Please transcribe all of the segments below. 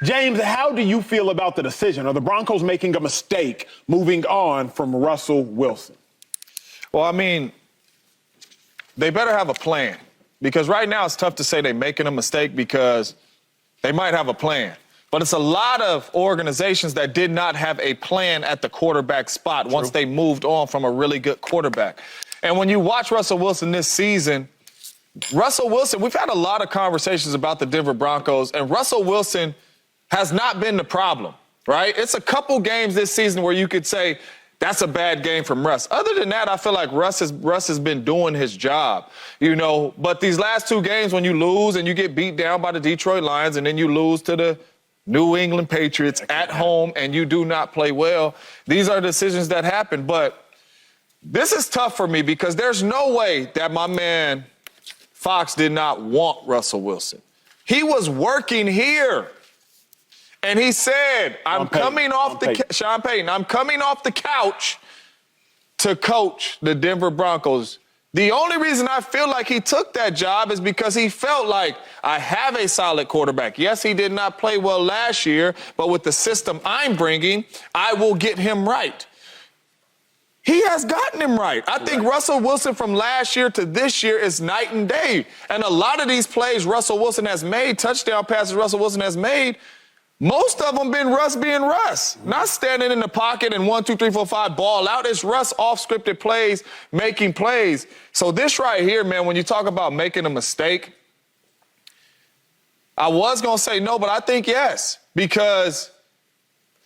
James, how do you feel about the decision? Are the Broncos making a mistake moving on from Russell Wilson? Well, I mean, they better have a plan. Because right now it's tough to say they're making a mistake because they might have a plan. But it's a lot of organizations that did not have a plan at the quarterback spot once they moved on from a really good quarterback. And when you watch Russell Wilson this season, we've had a lot of conversations about the Denver Broncos, and Russell Wilson has not been the problem, right? It's a couple games this season where you could say that's a bad game from Russ. Other than that, I feel like Russ has been doing his job, you know. But these last two games, when you lose and you get beat down by the Detroit Lions and then you lose to the New England Patriots at home and you do not play well, these are decisions that happen. But this is tough for me because there's no way that my man Fox did not want Russell Wilson. He was working here. And he said, I'm coming off the couch to coach the Denver Broncos. The only reason I feel like he took that job is because he felt like I have a solid quarterback. Yes, he did not play well last year, but with the system I'm bringing, I will get him right. He has gotten him right. I think Russell Wilson from last year to this year is night and day. And a lot of these plays Russell Wilson has made, touchdown passes Russell Wilson has made, most of them been Russ being Russ. Not standing in the pocket and 1, 2, 3, 4, 5 ball out. It's Russ off scripted plays, making plays. So this right here, man, when you talk about making a mistake, I was going to say no, but I think yes. Because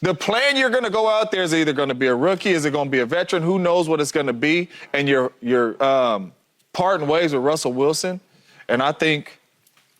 the plan you're going to go out there is either going to be a rookie, is it going to be a veteran? Who knows what it's going to be? And you're parting ways with Russell Wilson. And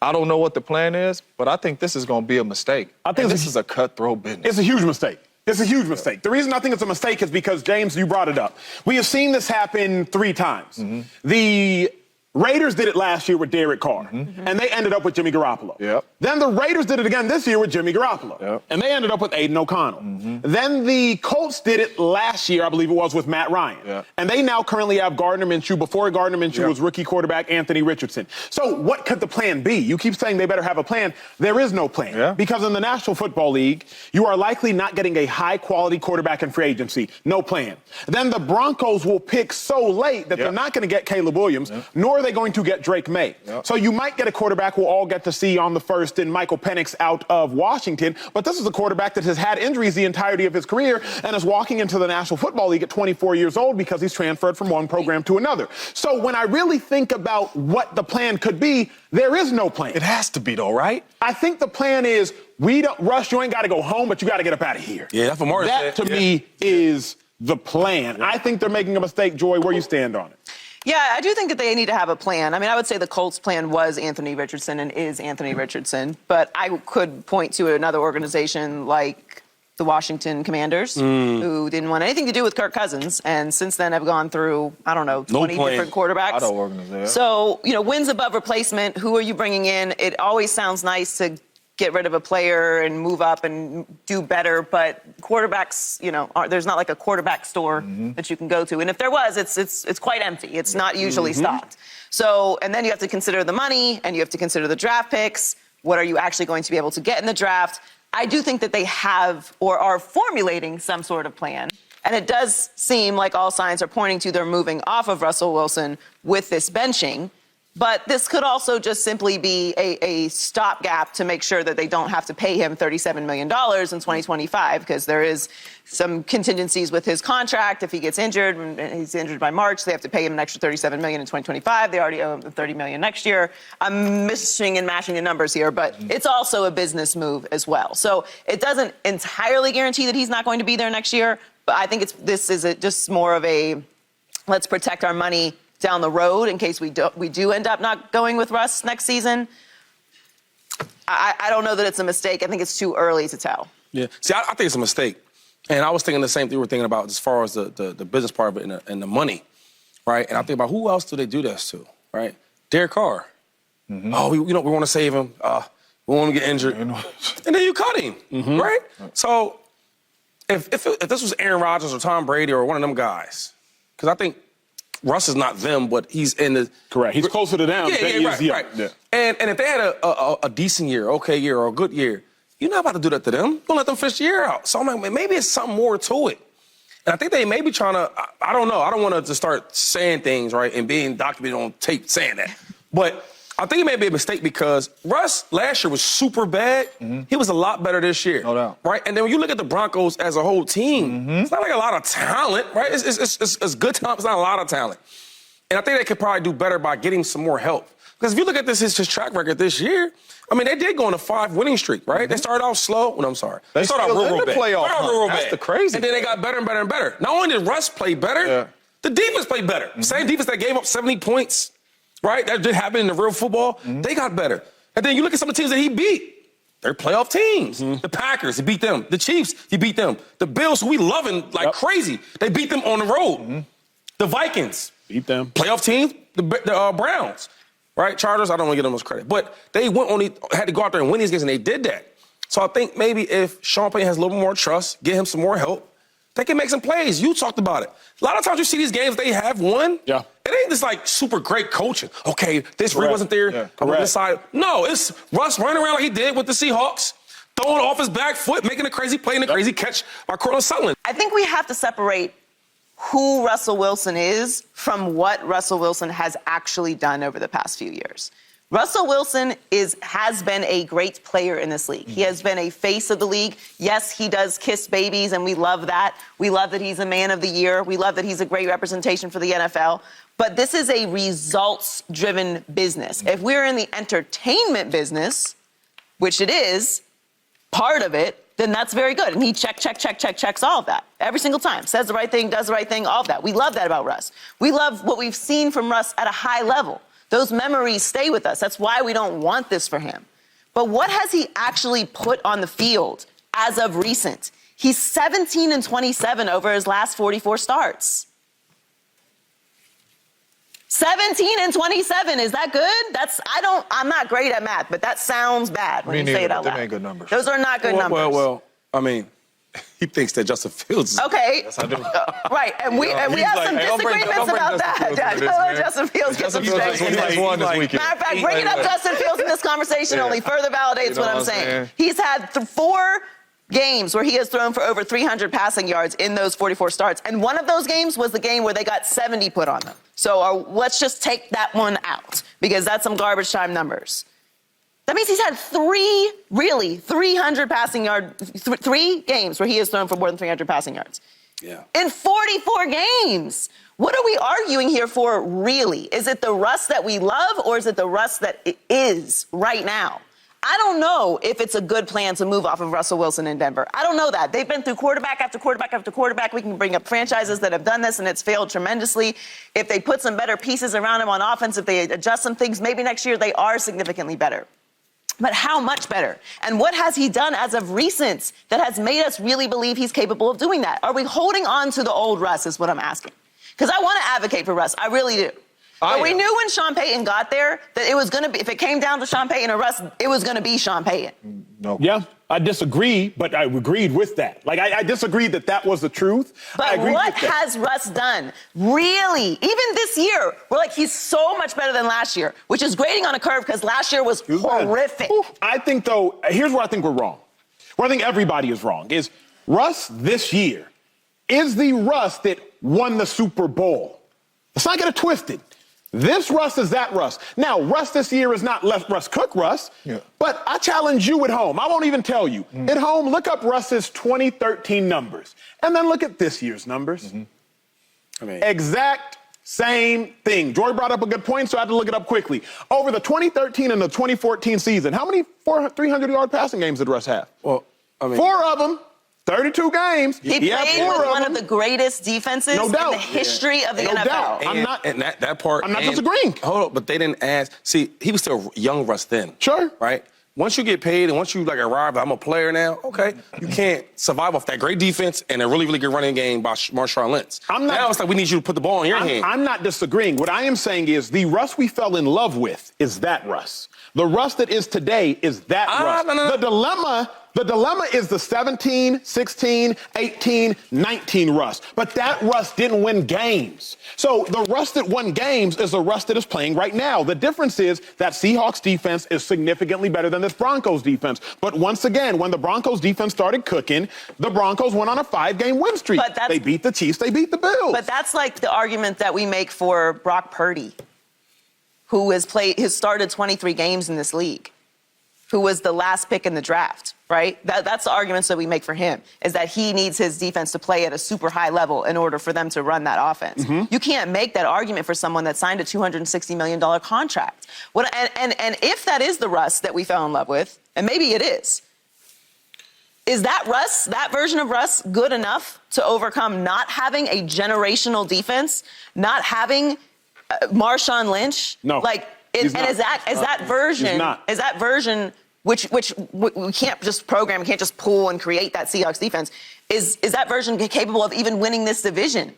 I don't know what the plan is, but I think this is going to be a mistake. I think this is a cutthroat business. It's a huge mistake. It's a huge mistake. The reason I think it's a mistake is because, James, you brought it up. We have seen this happen 3 times. The Raiders did it last year with Derek Carr, and they ended up with Jimmy Garoppolo. Then the Raiders did it again this year with Jimmy Garoppolo, and they ended up with Aiden O'Connell. Then the Colts did it last year, I believe it was, with Matt Ryan. And they now currently have Gardner Minshew. Before Gardner Minshew was rookie quarterback Anthony Richardson. So what could the plan be? You keep saying they better have a plan. There is no plan. Because in the National Football League, you are likely not getting a high-quality quarterback in free agency. No plan. Then the Broncos will pick so late that they're not going to get Caleb Williams, nor are they going to get Drake May. So you might get a quarterback we'll all get to see on the first in Michael Penix out of Washington, but this is a quarterback that has had injuries the entirety of his career and is walking into the National Football League at 24 years old because he's transferred from one program to another. So when I really think about what the plan could be, there is no plan. It has to be, though, right? I think the plan is, Russ, you ain't got to go home, but you got to get up out of here. Yeah, that's what Martin said. That, to me, is the plan. I think they're making a mistake. Joy, where you stand on it? Yeah, I do think that they need to have a plan. I mean, I would say the Colts' plan was Anthony Richardson and is Anthony Richardson, but I could point to another organization like the Washington Commanders, who didn't want anything to do with Kirk Cousins, and since then have gone through, 20 different quarterbacks. So, wins above replacement. Who are you bringing in? It always sounds nice to get rid of a player and move up and do better, but quarterbacks, there's not like a quarterback store that you can go to. And if there was, it's quite empty. It's not usually stocked. So, and then you have to consider the money and you have to consider the draft picks. What are you actually going to be able to get in the draft? I do think that they have or are formulating some sort of plan. And it does seem like all signs are pointing to they're moving off of Russell Wilson with this benching. But this could also just simply be a stopgap to make sure that they don't have to pay him $37 million in 2025, because there is some contingencies with his contract. If he gets injured, and he's injured by March, they have to pay him an extra $37 million in 2025. They already owe him $30 million next year. I'm mixing and matching the numbers here, but it's also a business move as well. So it doesn't entirely guarantee that he's not going to be there next year, but I think this is just more of a let's protect our money down the road in case we do end up not going with Russ next season. I don't know that it's a mistake. I think it's too early to tell. Yeah. See, I think it's a mistake. And I was thinking the same thing we were thinking about as far as the business part of it and the money, right? And I think about who else do they do this to, right? Derek Carr. Oh, we want to save him. We want him to get injured. And then you cut him, right? So if this was Aaron Rodgers or Tom Brady or one of them guys, because I think Russ is not them, but he's in the... Correct. He's closer to them. Right. And if they had a decent year, okay year, or a good year, You're not about to do that to them. You're gonna let them fish the year out. So I'm like, maybe it's something more to it. And I think they may be trying to, I don't know. I don't want to just start saying things, right, and being documented on tape saying that. But I think it may be a mistake because Russ last year was super bad. He was a lot better this year. No doubt. Right? And then when you look at the Broncos as a whole team, it's not like a lot of talent, right? It's good talent. It's not a lot of talent. And I think they could probably do better by getting some more help. Because if you look at his track record this year, I mean, they did go on a 5 winning streak, right? They started off slow. No, I'm sorry. They started out still real in the bad. playoff Started out hunt. real That's bad. the crazy And then they got better and better and better. Not only did Russ play better, the defense played better. Same defense that gave up 70 points, right? That did happen in the real football. They got better. And then you look at some of the teams that he beat. They're playoff teams. The Packers, he beat them. The Chiefs, he beat them. The Bills, who we loving like crazy, they beat them on the road. The Vikings, Beat them. playoff teams. The Browns, right? Chargers, I don't want to give them much credit. But they had to go out there and win these games, and they did that. So I think maybe if Sean Payton has a little more trust, get him some more help, they can make some plays. You talked about it. A lot of times you see these games they have won. Yeah. It ain't just like super great coaching. Okay, this read wasn't there. Yeah, I'm on this side. No, it's Russ running around like he did with the Seahawks, throwing off his back foot, making a crazy play and a crazy catch by Cortland Sutherland. I think we have to separate who Russell Wilson is from what Russell Wilson has actually done over the past few years. Russell Wilson has been a great player in this league. He has been a face of the league. Yes, he does kiss babies, and we love that. We love that he's a man of the year. We love that he's a great representation for the NFL. But this is a results-driven business. If we're in the entertainment business, which it is, part of it, then that's very good. And he checks all of that every single time. Says the right thing, does the right thing, all of that. We love that about Russ. We love what we've seen from Russ at a high level. Those memories stay with us. That's why we don't want this for him. But what has he actually put on the field as of recent? He's 17-27 over his last 44 starts. 17-27, is that good? I'm not great at math, but that sounds bad when you say it out loud. Them ain't good numbers. Those are not good numbers. Well, I mean, he thinks that Justin Fields is Okay. Yes, I do. Right, and we have like, some hey, don't bring disagreements about Justin Fields that. into this, Don't let man. Justin Fields get some Justin Fields space. has won this weekend. Matter of fact, bringing up Justin Fields in this conversation only further validates what I'm saying. He's had 4 games where he has thrown for over 300 passing yards in those 44 starts. And one of those games was the game where they got 70 put on them. So let's just take that one out because that's some garbage time numbers. That means he's had 300 passing yards, 3 games where he has thrown for more than 300 passing yards. Yeah. In 44 games. What are we arguing here for, really? Is it the Russ that we love, or is it the Russ that it is right now? I don't know if it's a good plan to move off of Russell Wilson in Denver. I don't know that. They've been through quarterback after quarterback after quarterback. We can bring up franchises that have done this, and it's failed tremendously. If they put some better pieces around him on offense, if they adjust some things, maybe next year they are significantly better. But how much better? And what has he done as of recent that has made us really believe he's capable of doing that? Are we holding on to the old Russ is what I'm asking. Because I want to advocate for Russ. I really do. But we knew when Sean Payton got there that it was going to be, if it came down to Sean Payton or Russ, it was going to be Sean Payton. No. Yeah, I disagree, but I agreed with that. Like, I disagreed that was the truth. But what has Russ done? Really? Even this year, we're like, he's so much better than last year, which is grading on a curve because last year was horrific. I think, though, here's where I think we're wrong. Where I think everybody is wrong is Russ this year is the Russ that won the Super Bowl. Let's not get it twisted. This Russ is that Russ. Now, Russ this year is not Russ Cook Russ, but I challenge you at home. I won't even tell you. At home, look up Russ's 2013 numbers, and then look at this year's numbers. I mean, exact same thing. Joy brought up a good point, so I had to look it up quickly. Over the 2013 and the 2014 season, how many 300-yard passing games did Russ have? Well, I mean, 4 of them. 32 games. He played with one of the greatest defenses in the history of the NFL. Doubt. I'm not disagreeing. Hold up, but they didn't ask. See, he was still young Russ then. Sure. Right? Once you get paid and once you arrive, I'm a player now, okay, you can't survive off that great defense and a really, really good running game by Marshawn Lynch. Now it's like we need you to put the ball in your hand. I'm not disagreeing. What I am saying is the Russ we fell in love with is that Russ. The Russ that is today is that Russ. No. The dilemma The dilemma is the 17, 16, 18, 19 Russ. But that Russ didn't win games. So the Russ that won games is the Russ that is playing right now. The difference is that Seahawks defense is significantly better than this Broncos defense. But once again, when the Broncos defense started cooking, the Broncos went on a 5-game win streak. They beat the Chiefs, they beat the Bills. But that's like the argument that we make for Brock Purdy, who has started 23 games in this league, who was the last pick in the draft, right? That's the arguments that we make for him, is that he needs his defense to play at a super high level in order for them to run that offense. Mm-hmm. You can't make that argument for someone that signed a $260 million contract. And if that is the Russ that we fell in love with, and maybe it is that Russ, that version of Russ, good enough to overcome not having a generational defense, not having Marshawn Lynch? No. Is that version which we can't just program, we can't just pull and create that Seahawks defense, is that version capable of even winning this division?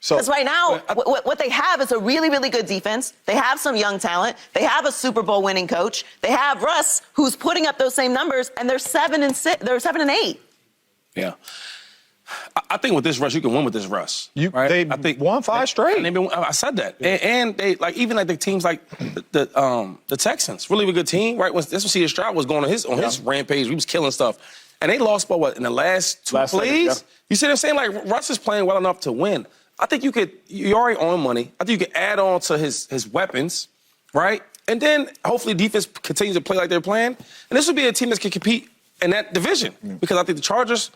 Because right now, what they have is a really, really good defense. They have some young talent. They have a Super Bowl winning coach. They have Russ, who's putting up those same numbers, and they're 7-6. They're 7-8. Yeah. I think with this Russ, you can win with this Russ. They won 5 straight. I said that. And they even the teams like the Texans, really a good team, right? That's when C.J. Stroud was going on his rampage. He was killing stuff. And they lost by what, in the last 2 plays? Yeah. You see what I'm saying? Like, Russ is playing well enough to win. I think you already own money. I think you could add on to his weapons, right? And then hopefully defense continues to play like they're playing. And this would be a team that can compete in that division. Because I think the Chargers,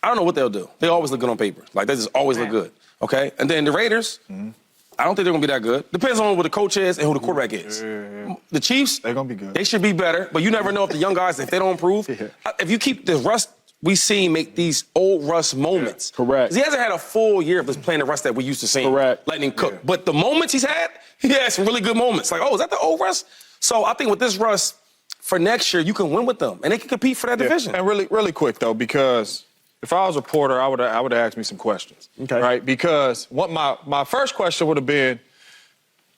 I don't know what they'll do. They always look good on paper. Like, they just always look good, okay? And then the Raiders, I don't think they're going to be that good. Depends on what the coach is and who the quarterback is. The Chiefs, they're going to be good. They should be better, but you never know if the young guys, if they don't improve. If you keep the Russ, we see make these old Russ moments. Correct. He hasn't had a full year of just playing the Russ that we used to see. Correct. Letting him cook. But the moments he's had, he had some really good moments. Like, oh, is that the old Russ? So I think with this Russ, for next year, you can win with them. And they can compete for that division. And really, really quick, though, because if I was a reporter, I would have asked me some questions. Okay. Right? Because what my first question would have been,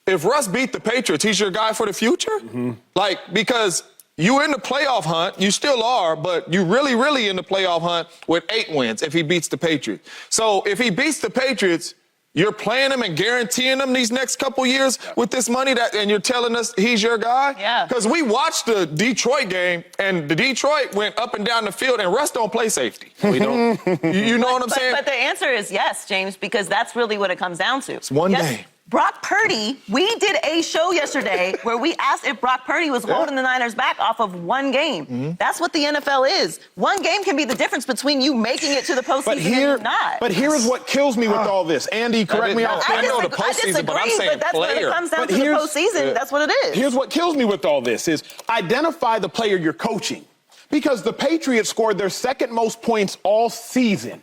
if Russ beat the Patriots, he's your guy for the future? Mm-hmm. Like, because you in the playoff hunt, you still are, but you really, really in the playoff hunt with 8 wins if he beats the Patriots. So if he beats the Patriots, you're playing him and guaranteeing him these next couple years with this money, and you're telling us he's your guy? Yeah. Because we watched the Detroit game, and the Detroit went up and down the field, and Russ don't play safety. We don't. You know what I'm saying? But the answer is yes, James, because that's really what it comes down to. It's one game. Brock Purdy, we did a show yesterday where we asked if Brock Purdy was holding the Niners back off of one game. That's what the NFL is. One game can be the difference between you making it to the postseason and you not. But here is what kills me with all this. Andy, correct me if I know the I postseason, disagree, but I'm saying that's when player. it comes down to the postseason. That's what it is. Here's what kills me with all this is identify the player you're coaching. Because the Patriots scored their second most points all season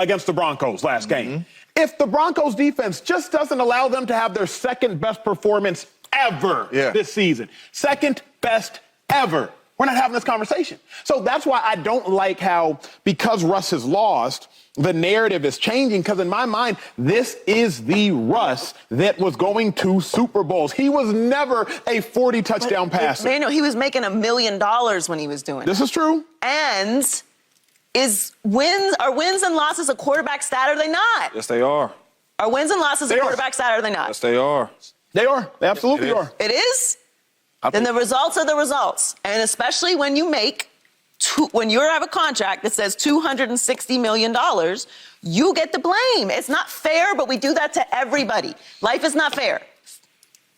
against the Broncos last game. If the Broncos defense just doesn't allow them to have their second best performance ever this season, second best ever, we're not having this conversation. So that's why I don't like how, because Russ has lost, the narrative is changing, because in my mind, this is the Russ that was going to Super Bowls. He was never a 40-touchdown passer. Emmanuel, he was making $1 million when he was doing it. This is true. And are wins and losses a quarterback stat, or are they not? Yes, they are. Are wins and losses a quarterback stat, or are they not? Yes, they are. They are. They absolutely are. It is? Then the results are the results. And especially when you when you have a contract that says $260 million, you get the blame. It's not fair, but we do that to everybody. Life is not fair.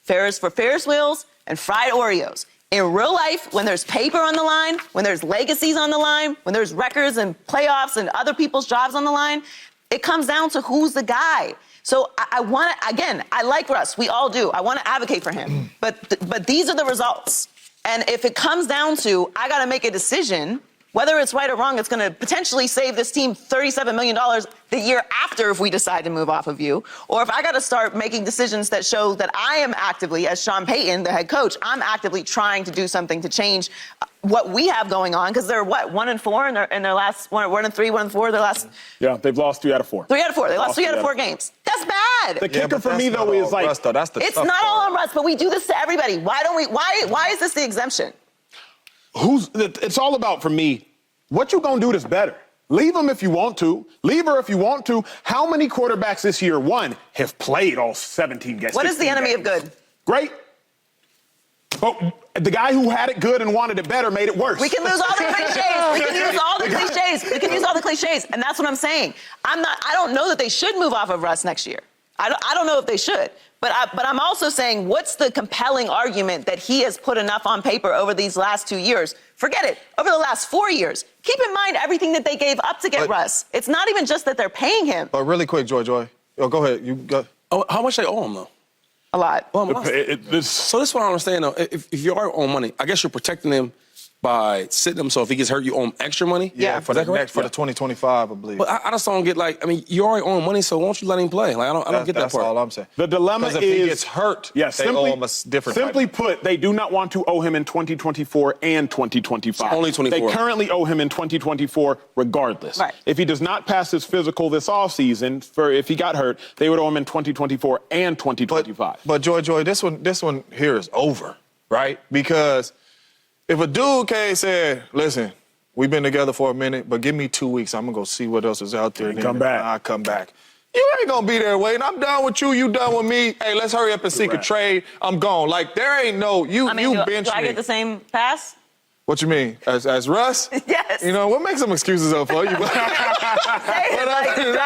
Fair is for Ferris wheels and fried Oreos. In real life, when there's paper on the line, when there's legacies on the line, when there's records and playoffs and other people's jobs on the line, it comes down to who's the guy. So I want to, again, I like Russ. We all do. I want to advocate for him. But these are the results. And if it comes down to, I got to make a decision, whether it's right or wrong, it's going to potentially save this team $37 million the year after if we decide to move off of you. Or if I got to start making decisions that show that I am actively, as Sean Payton, the head coach, I'm actively trying to do something to change what we have going on. Because they're, 1-4 in their last, 1-3, 1-4, their last... Yeah, they've lost 3 out of 4. 3 out of 4. They lost 3 out of 4 games. That's bad. The kicker for me, though, is like... Russ, though. That's the it's tough not part. all on Russ, but we do this to everybody. Why is this the exemption? It's all about, for me, What you gonna do that's better? Leave him if you want to. Leave her if you want to. How many quarterbacks this year, one, have played all 17 games? What is the enemy of good? Great. But the guy who had it good and wanted it better made it worse. We can lose all the cliches. We can use all the cliches. We can use all the cliches. And that's what I'm saying. I don't know that they should move off of Russ next year. I don't know if they should. But I'm also saying, what's the compelling argument that he has put enough on paper over these last 2 years? Forget it. Over the last 4 years. Keep in mind everything that they gave up to get Russ. It's not even just that they're paying him. But really quick, Joy. Yo, go ahead. You go. Oh, how much they owe him, though? A lot. So this is what I understand, though. If you are owing money, I guess you're protecting him by sitting him. So if he gets hurt, you owe him extra money? Yeah. For the 2025, I believe. But I just don't get, like, I mean, you already own money, so won't you let him play? Like, I don't get that That's part. all I'm saying. The dilemma is... Because if he gets hurt, they owe him a different Simply type. put, they do not want to owe him in 2024 and 2025. Only 24. They currently owe him in 2024 regardless. Right. If he does not pass his physical this offseason, if he got hurt, they would owe him in 2024 and 2025. But Joy, this one here is over, right? Because if a dude came and said, listen, we've been together for a minute, but give me 2 weeks. I'm going to go see what else is out there. And come back. I'll come back. You ain't going to be there waiting. I'm done with you. You done with me. Hey, let's hurry up and seek a trade. I'm gone. Like, there ain't no, you bench do I me. get the same pass? What you mean? As Russ? Yes. You know, we'll make some excuses up for you. Do I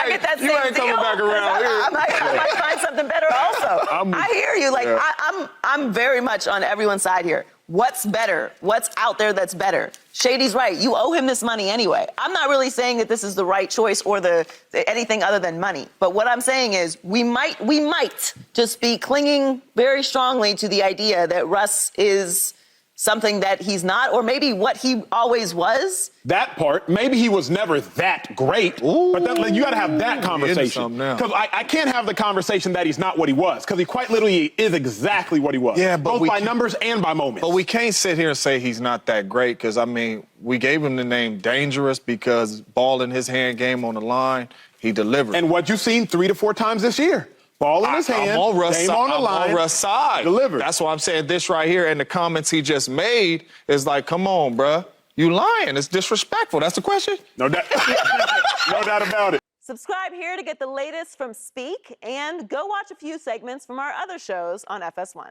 get that You same ain't coming deal? back around here. I might find something better also. I hear you. Like, I'm very much on everyone's side here. What's better? What's out there that's better? Shady's right. You owe him this money anyway. I'm not really saying that this is the right choice or anything other than money. But what I'm saying is we might just be clinging very strongly to the idea that Russ is something that he's not, or maybe what he always was. That part, maybe he was never that great, but you got to have that conversation. Because I can't have the conversation that he's not what he was, because he quite literally is exactly what he was. Yeah, but both by numbers and by moments. But we can't sit here and say he's not that great, because, I mean, we gave him the name Dangerous because ball in his hand, game on the line, he delivered. And what you've seen 3 to 4 times this year. Ball in his hand, I'm on Russ' game on the line, Russ' side. Delivered. That's why I'm saying this right here, and the comments he just made is like, come on, bruh. You lying. It's disrespectful. That's the question? No doubt, no doubt about it. Subscribe here to get the latest from Speak, and go watch a few segments from our other shows on FS1.